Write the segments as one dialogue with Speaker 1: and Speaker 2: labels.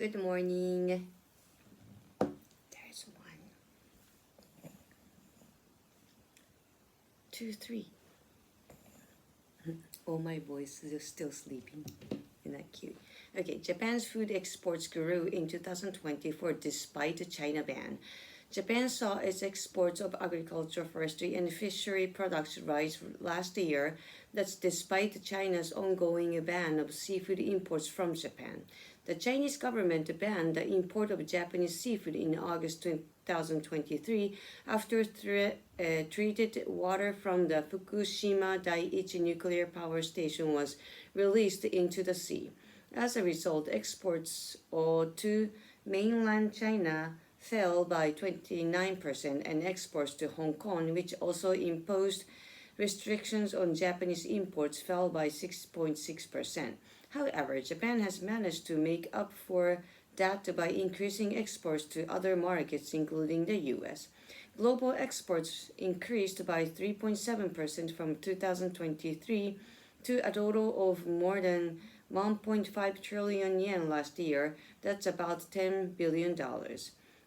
Speaker 1: Good morning. There's one, two, three. Oh, my voice is still sleeping. Isn't that cute? Okay, Japan's food exports grew in 2024 despite the China ban. Japan saw its exports of agriculture, forestry, and fishery products rise last year. That's despite China's ongoing ban of seafood imports from Japan. The Chinese government banned the import of Japanese seafood in August 2023 after treated water from the Fukushima Daiichi nuclear power station was released into the sea. As a result, exports to mainland China fell by 29%, and exports to Hong Kong, which also imposed restrictions on Japanese imports, fell by 6.6%. However, Japan has managed to make up for that by increasing exports to other markets, including the US. Global exports increased by 3.7% from 2023 to a total of more than 1.5 trillion yen last year. That's about $10 billion.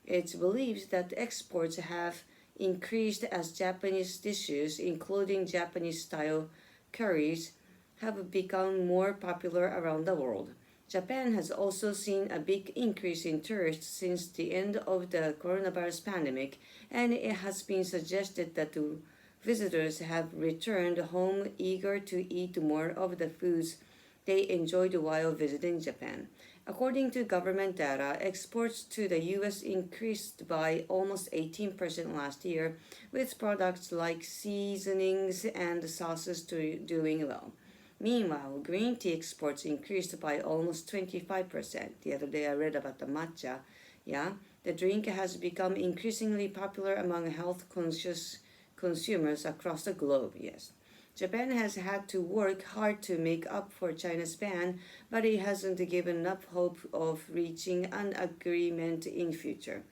Speaker 1: It's believed that exports have increased as Japanese dishes, including Japanese-style curries, have become more popular around the world. Japan has also seen a big increase in tourists since the end of the coronavirus pandemic, and it has been suggested that the visitors have returned home eager to eat more of the foods they enjoyed while visiting Japan. According to government data, exports to the US increased by almost 18% last year, with products like seasonings and sauces doing well. Meanwhile, green tea exports increased by almost 25%. The other day I read about the matcha. Yeah, the drink has become increasingly popular among health conscious consumers across the globe. Yes. Japan has had to work hard to make up for China's ban, but it hasn't given up hope of reaching an agreement in future.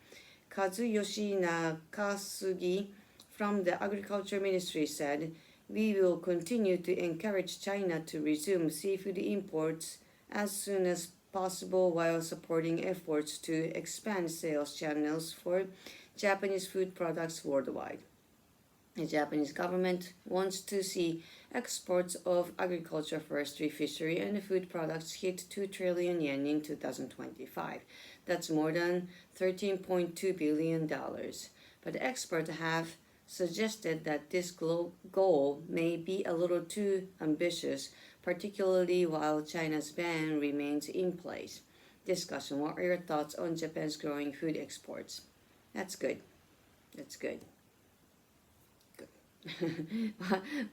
Speaker 1: Kazuyoshi Nakasugi from the Agriculture Ministry said, "We will continue to encourage China to resume seafood imports as soon as possible while supporting efforts to expand sales channels for Japanese food products worldwide." The Japanese government wants to see exports of agriculture, forestry, fishery, and food products hit 2 trillion yen in 2025. That's more than $13.2 billion. But experts have suggested that this goal may be a little too ambitious, particularly while China's ban remains in place. Discussion: what are your thoughts on Japan's growing food exports? That's good. That's good.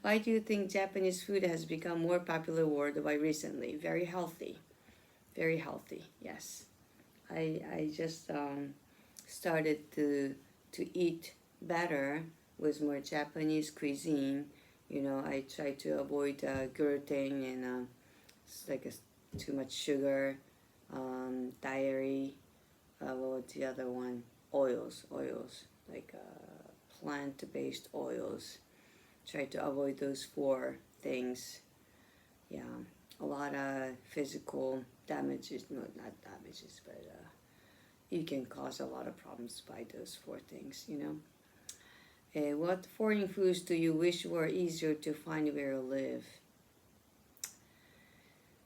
Speaker 1: Why do you think Japanese food has become more popular worldwide recently? Very healthy. Very healthy, yes. I just started to eat better with more Japanese cuisine. I try to avoid gluten and it's like too much sugar, dairy. What's the other one? Oils, like plant-based oils. Try to avoid those 4 things. Yeah, a lot of physical damages, no, not damages, but you can cause a lot of problems by those 4 things, what foreign foods do you wish were easier to find where you live?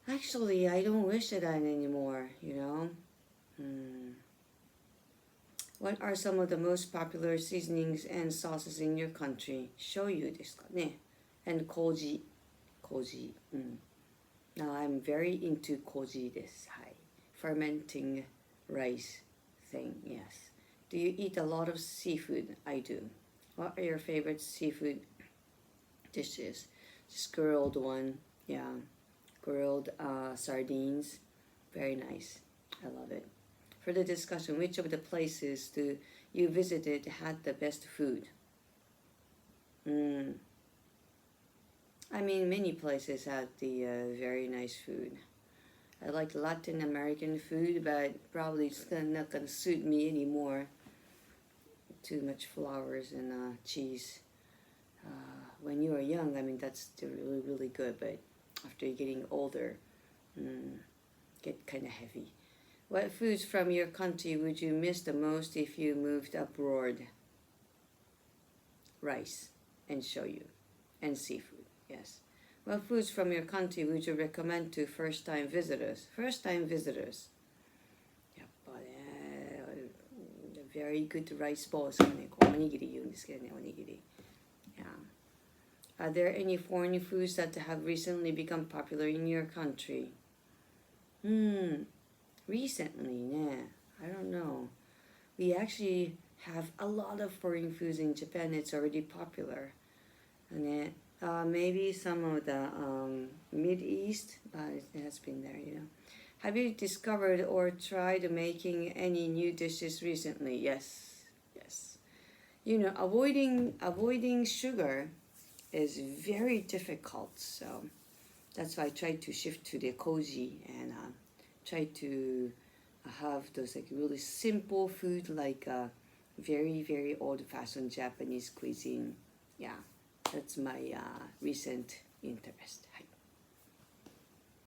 Speaker 1: Actually, I don't wish that anymore, What are some of the most popular seasonings and sauces in your country? Shoyu desu ka ne? And koji. Koji. Now I'm very into koji desu. Hai. Fermenting rice thing, yes. Do you eat a lot of seafood? I do. What are your favorite seafood dishes? Just grilled one, yeah. Grilled sardines. Very nice. I love it. For the discussion, which of the places you visited had the best food? I mean, many places had the very nice food. I like Latin American food, but probably it's not gonna suit me anymore. Too much flours and cheese. When you are young, I mean, that's really, really good, but after you're getting older, get kind of heavy. What foods from your country would you miss the most if you moved abroad? Rice and shoyu and seafood, yes. What foods from your country would you recommend to first-time visitors? First-time visitors. やっぱね、very good rice balls がね、こうおにぎり言うんですけどね、おにぎり。Yeah. Are there any foreign foods that have recently become popular in your country? Recently, ne, I don't know. We actually have a lot of foreign foods in Japan. It's already popular. And maybe some of the Mid East, but it has been there, you know. Have you discovered or tried making any new dishes recently? Yes, yes. You know, avoiding sugar is very difficult, so that's why I tried to shift to the koji and try to have those like really simple food like very very old-fashioned Japanese cuisine. Yeah, that's my recent interest.